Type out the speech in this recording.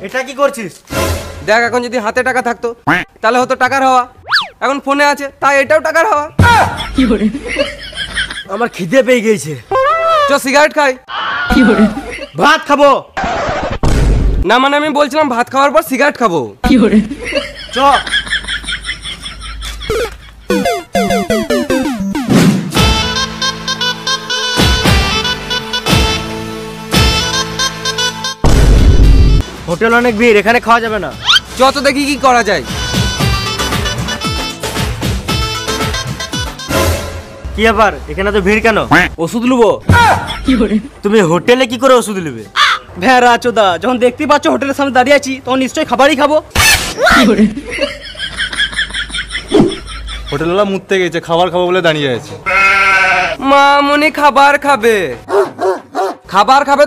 এটা কি করছিস? দেখ এখন যদি হাতে টাকা থাকতো তাহলে হতো টাকার হাওয়া, এখন ফোনে আছে তাই এটাও টাকার হাওয়া। আমার খিদে পেয়ে গেছে, চ সিগারেট খাই। ভাত খাবো না মানে আমি বলছিলাম ভাত খাওয়ার পর সিগারেট খাবো। চ। হোটেল অনেক ভিড়, এখানে খাওয়া যাবে না। যত দেখি কি করা যায়। কি ব্যাপার, এখানে তো ভিড় কেন? ওষুধ লুবো। তুমি হোটেলে কি করে ওষুধ নেবে? ভ্যারা চোদা, যখন দেখতে পাচ্ছ হোটেলের সামনে দাঁড়িয়ে আছি তখন নিশ্চয়ই খাবারই খাবো। হোটেলওয়ালা মুততে গেছে, খাবার খাবো বলে দাঁড়িয়ে আছে। মামুনি খাবার খাবে, খাবার খাবে